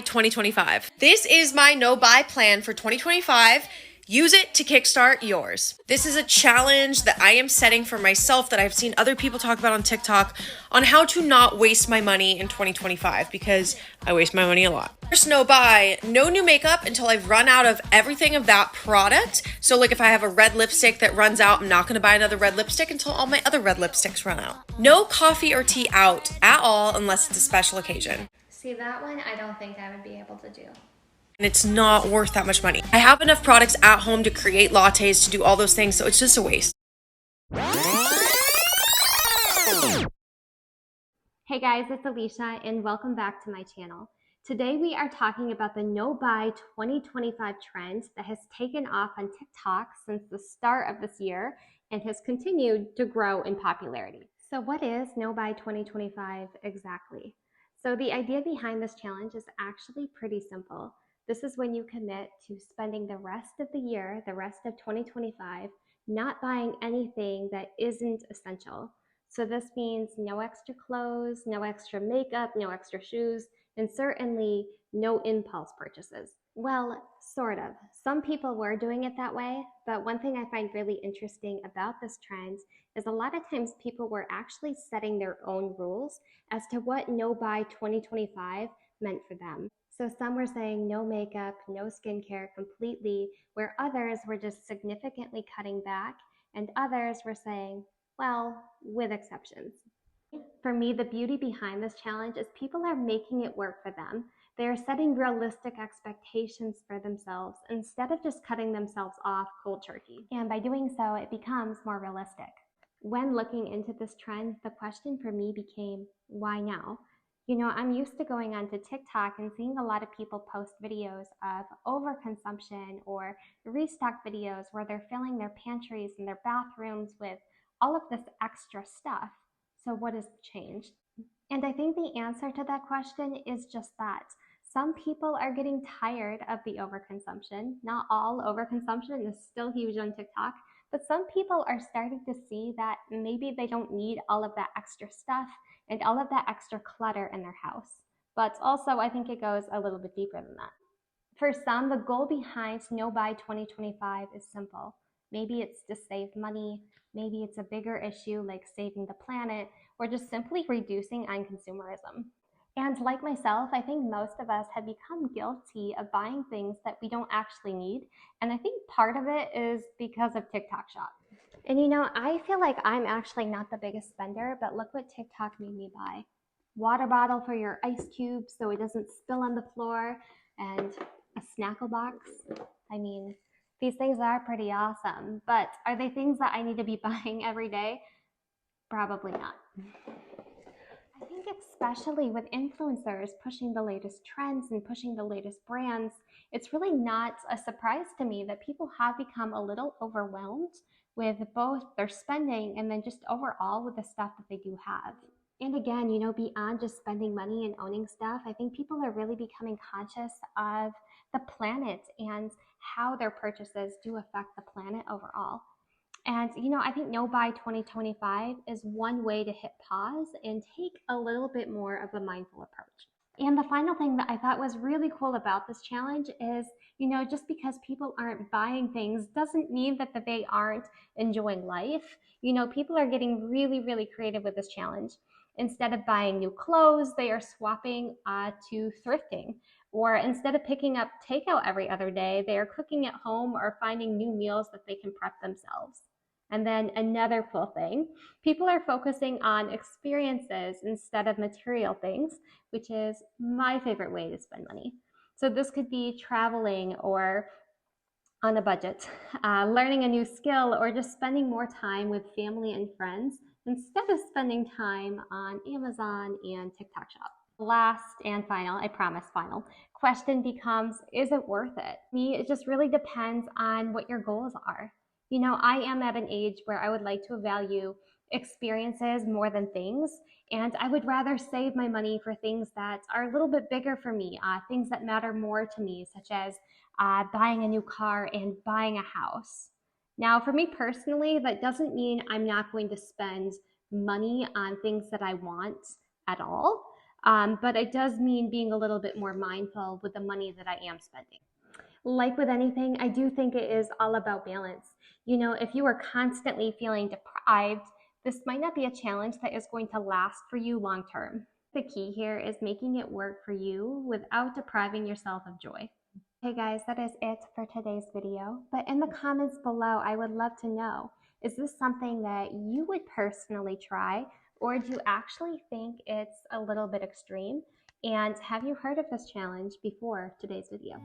buy 2025. This is my no buy plan for 2025. Use it to kickstart yours. This is a challenge that I am setting for myself that I've seen other people talk about on TikTok on how to not waste my money in 2025 because I waste my money a lot. First no buy, no new makeup until I've run out of everything of that product. So like if I have a red lipstick that runs out, I'm not gonna buy another red lipstick until all my other red lipsticks run out. No coffee or tea out at all unless it's a special occasion. See, that one I don't think I would be able to do. And it's not worth that much money. I have enough products at home to create lattes, to do all those things, so it's just a waste. Hey guys, it's Alicia and welcome back to my channel. Today we are talking about the no buy 2025 trend that has taken off on TikTok since the start of this year and has continued to grow in popularity. So what is no buy 2025 exactly? So the idea behind this challenge is actually pretty simple. This is when you commit to spending the rest of the year, the rest of 2025, not buying anything that isn't essential. So this means no extra clothes, no extra makeup, no extra shoes, and certainly no impulse purchases. Well, sort of. Some people were doing it that way, but one thing I find really interesting about this trend is a lot of times people were actually setting their own rules as to what no buy 2025 meant for them. So some were saying no makeup, no skincare completely, where others were just significantly cutting back, and others were saying, well, with exceptions. For me, the beauty behind this challenge is people are making it work for them. They are setting realistic expectations for themselves instead of just cutting themselves off cold turkey. And by doing so, it becomes more realistic. When looking into this trend, the question for me became, why now? You know, I'm used to going onto TikTok and seeing a lot of people post videos of overconsumption or restock videos where they're filling their pantries and their bathrooms with all of this extra stuff. So what has changed? And I think the answer to that question is just that. Some people are getting tired of the overconsumption. Not all overconsumption is still huge on TikTok, but some people are starting to see that maybe they don't need all of that extra stuff and all of that extra clutter in their house. But also, I think it goes a little bit deeper than that. For some, the goal behind No Buy 2025 is simple. Maybe it's to save money, maybe it's a bigger issue like saving the planet, or just simply reducing on consumerism. And like myself, I think most of us have become guilty of buying things that we don't actually need. And I think part of it is because of TikTok Shop. And you know, I feel like I'm actually not the biggest spender, but look what TikTok made me buy. Water bottle for your ice cubes so it doesn't spill on the floor, and a snackle box. I mean, these things are pretty awesome, but are they things that I need to be buying every day? Probably not. I think especially with influencers pushing the latest trends and pushing the latest brands, it's really not a surprise to me that people have become a little overwhelmed with both their spending and then just overall with the stuff that they do have. And again, you know, beyond just spending money and owning stuff, I think people are really becoming conscious of the planet and how their purchases do affect the planet overall. And, you know, I think No Buy 2025 is one way to hit pause and take a little bit more of a mindful approach. And the final thing that I thought was really cool about this challenge is, you know, just because people aren't buying things doesn't mean that they aren't enjoying life. You know, people are getting really, really creative with this challenge. Instead of buying new clothes, they are swapping to thrifting. Or instead of picking up takeout every other day, they are cooking at home or finding new meals that they can prep themselves. And then another cool thing, people are focusing on experiences instead of material things, which is my favorite way to spend money. So this could be traveling or on a budget, learning a new skill, or just spending more time with family and friends instead of spending time on Amazon and TikTok Shop. Last and final, I promise final, question becomes, is it worth it? Me, it just really depends on what your goals are. You know, I am at an age where I would like to value experiences more than things, and I would rather save my money for things that are a little bit bigger for me, things that matter more to me, such as buying a new car and buying a house. Now, for me personally, that doesn't mean I'm not going to spend money on things that I want at all. But it does mean being a little bit more mindful with the money that I am spending. Like with anything, I do think it is all about balance. If you are constantly feeling deprived, this might not be a challenge that is going to last for you long term. The key here is making it work for you without depriving yourself of joy. Hey guys, that is it for today's video. But in the comments below, I would love to know, is this something that you would personally try, or do you actually think it's a little bit extreme? And have you heard of this challenge before today's video?